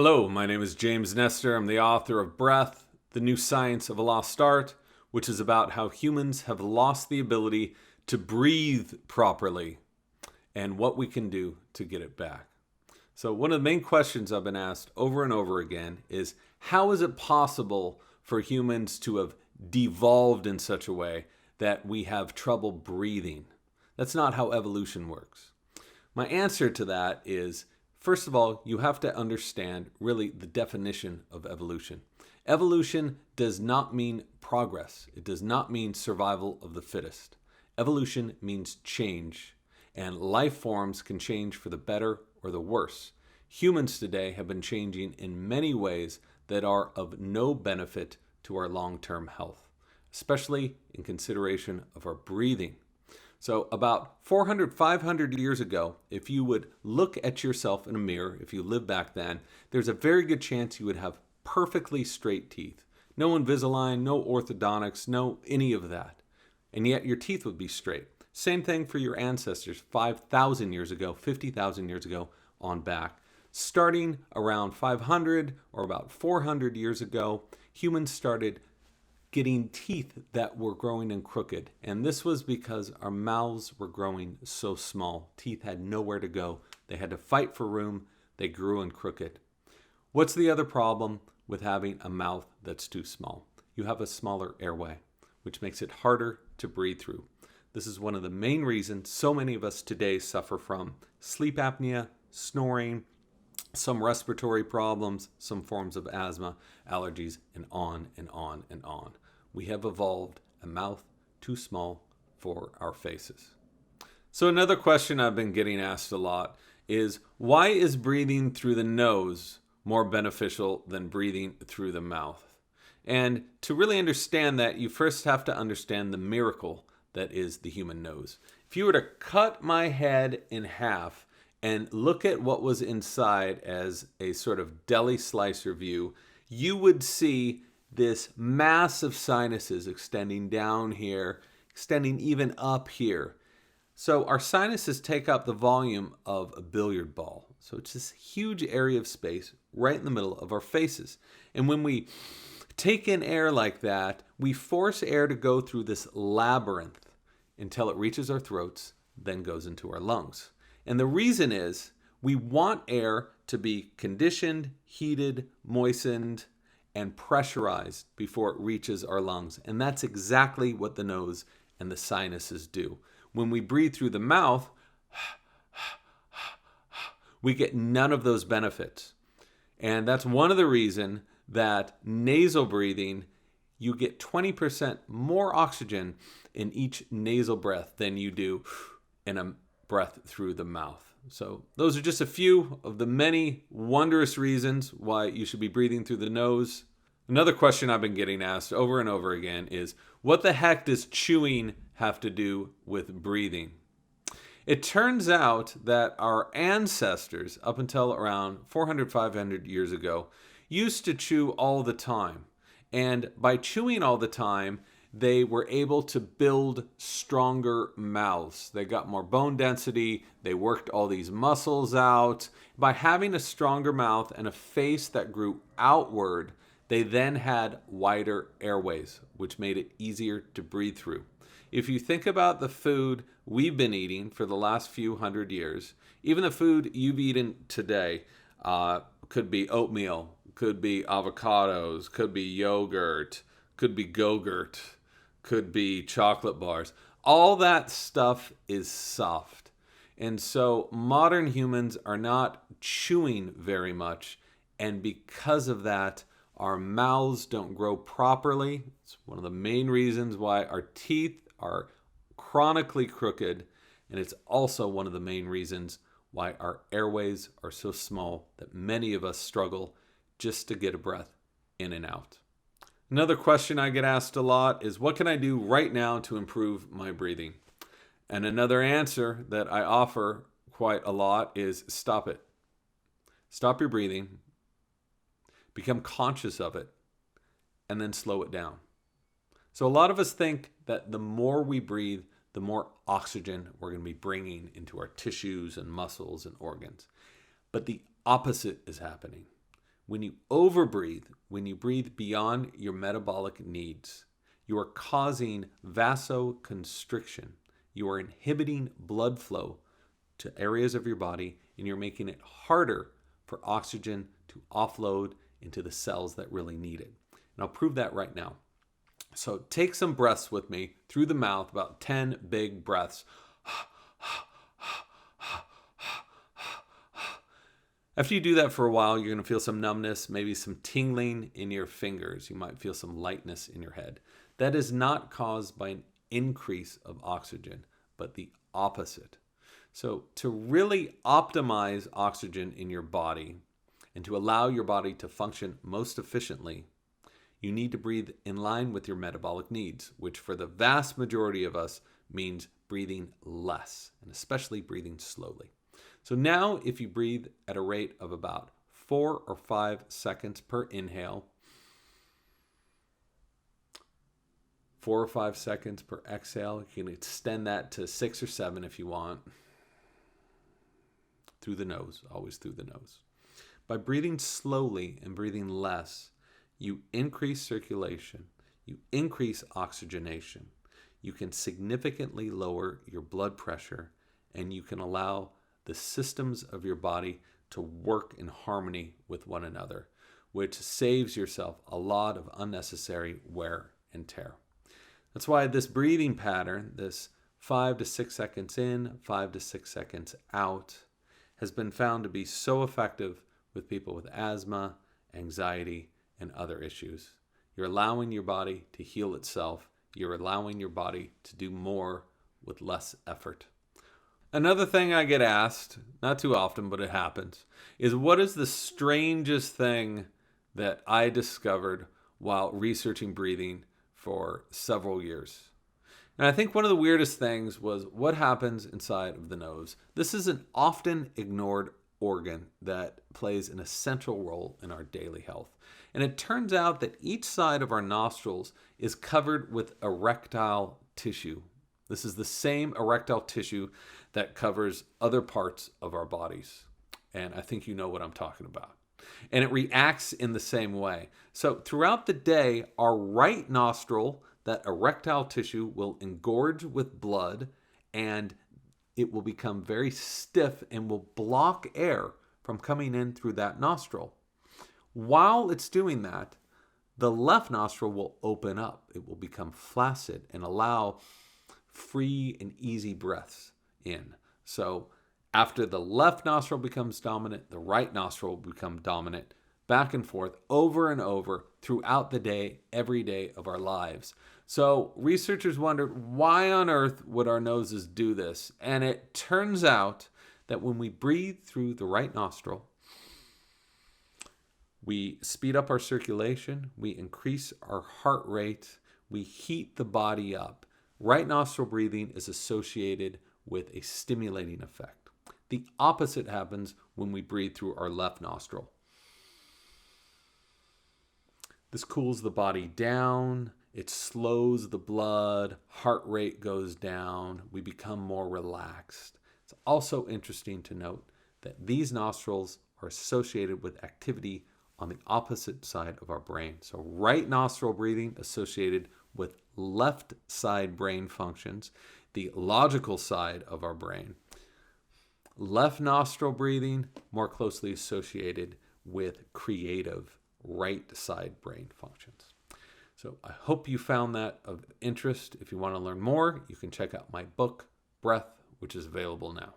Hello, my name is James Nestor. I'm the author of Breath, The New Science of a Lost Art, which is about how humans have lost the ability to breathe properly and what we can do to get it back. So one of the main questions I've been asked over and over again is, how is it possible for humans to have devolved in such a way that we have trouble breathing? That's not how evolution works. My answer to that is, first of all, you have to understand really the definition of evolution. Evolution does not mean progress. It does not mean survival of the fittest. Evolution means change, and life forms can change for the better or the worse. Humans today have been changing in many ways that are of no benefit to our long-term health, especially in consideration of our breathing. So about 400, 500 years ago, if you would look at yourself in a mirror, if you lived back then, there's a very good chance you would have perfectly straight teeth. No Invisalign, no orthodontics, no any of that. And yet your teeth would be straight. Same thing for your ancestors 5,000 years ago, 50,000 years ago on back. Starting around 500 or about 400 years ago, humans started getting teeth that were growing in crooked. And this was because our mouths were growing so small. Teeth had nowhere to go. They had to fight for room. They grew in crooked. What's the other problem with having a mouth that's too small? You have a smaller airway, which makes it harder to breathe through. This is one of the main reasons so many of us today suffer from sleep apnea, snoring, some respiratory problems, some forms of asthma, allergies, and on and on and on. We have evolved a mouth too small for our faces. So another question I've been getting asked a lot is, why is breathing through the nose more beneficial than breathing through the mouth? And to really understand that, you first have to understand the miracle that is the human nose. If you were to cut my head in half and look at what was inside as a sort of deli slicer view, you would see this mass of sinuses extending down here, extending even up here. So our sinuses take up the volume of a billiard ball. So it's this huge area of space right in the middle of our faces. And when we take in air like that, we force air to go through this labyrinth until it reaches our throats, then goes into our lungs. And the reason is, we want air to be conditioned, heated, moistened, and pressurized before it reaches our lungs. And that's exactly what the nose and the sinuses do. When we breathe through the mouth, we get none of those benefits. And that's one of the reasons that nasal breathing, you get 20% more oxygen in each nasal breath than you do in a breath through the mouth. So those are just a few of the many wondrous reasons why you should be breathing through the nose. Another question I've been getting asked over and over again is, what the heck does chewing have to do with breathing? It turns out that our ancestors, up until around 400, 500 years ago, used to chew all the time. And by chewing all the time, they were able to build stronger mouths. They got more bone density. They worked all these muscles out. By having a stronger mouth and a face that grew outward, they then had wider airways, which made it easier to breathe through. If you think about the food we've been eating for the last few hundred years, even the food you've eaten today could be oatmeal, could be avocados, could be yogurt, could be Go-Gurt, could be chocolate bars. All that stuff is soft. And so modern humans are not chewing very much. And because of that, our mouths don't grow properly. It's one of the main reasons why our teeth are chronically crooked. And it's also one of the main reasons why our airways are so small that many of us struggle just to get a breath in and out. Another question I get asked a lot is, what can I do right now to improve my breathing? And another answer that I offer quite a lot is, stop it. Stop your breathing, become conscious of it, and then slow it down. So a lot of us think that the more we breathe, the more oxygen we're going to be bringing into our tissues and muscles and organs. But the opposite is happening. When you overbreathe, when you breathe beyond your metabolic needs, you are causing vasoconstriction. You are inhibiting blood flow to areas of your body, and you're making it harder for oxygen to offload into the cells that really need it. And I'll prove that right now. So take some breaths with me through the mouth, about 10 big breaths. After you do that for a while, you're going to feel some numbness, maybe some tingling in your fingers. You might feel some lightness in your head. That is not caused by an increase of oxygen, but the opposite. So to really optimize oxygen in your body and to allow your body to function most efficiently, you need to breathe in line with your metabolic needs, which for the vast majority of us means breathing less, and especially breathing slowly. So now if you breathe at a rate of about 4 or 5 seconds per inhale, 4 or 5 seconds per exhale, you can extend that to 6 or 7 if you want. Through the nose, always through the nose. By breathing slowly and breathing less, you increase circulation, you increase oxygenation, you can significantly lower your blood pressure, and you can allow the systems of your body to work in harmony with one another, which saves yourself a lot of unnecessary wear and tear. That's why this breathing pattern, this 5 to 6 seconds in, 5 to 6 seconds out, has been found to be so effective with people with asthma, anxiety, and other issues. You're allowing your body to heal itself. You're allowing your body to do more with less effort. Another thing I get asked, not too often, but it happens, is what is the strangest thing that I discovered while researching breathing for several years? And I think one of the weirdest things was what happens inside of the nose. This is an often ignored organ that plays an essential role in our daily health. And it turns out that each side of our nostrils is covered with erectile tissue. This is the same erectile tissue that covers other parts of our bodies. And I think you know what I'm talking about. And it reacts in the same way. So throughout the day, our right nostril, that erectile tissue will engorge with blood, and it will become very stiff and will block air from coming in through that nostril. While it's doing that, the left nostril will open up. It will become flaccid and allow free and easy breaths in. So after the left nostril becomes dominant, the right nostril will become dominant, back and forth, over and over, throughout the day, every day of our lives. So researchers wondered, why on earth would our noses do this? And it turns out that when we breathe through the right nostril, we speed up our circulation, we increase our heart rate, we heat the body up. Right nostril breathing is associated with a stimulating effect. The opposite happens when we breathe through our left nostril. This cools the body down, it slows the blood, heart rate goes down, we become more relaxed. It's also interesting to note that these nostrils are associated with activity on the opposite side of our brain. So right nostril breathing associated with left side brain functions, the logical side of our brain. Left nostril breathing more closely associated with creative right side brain functions. So I hope you found that of interest. If you want to learn more, you can check out my book, Breath, which is available now.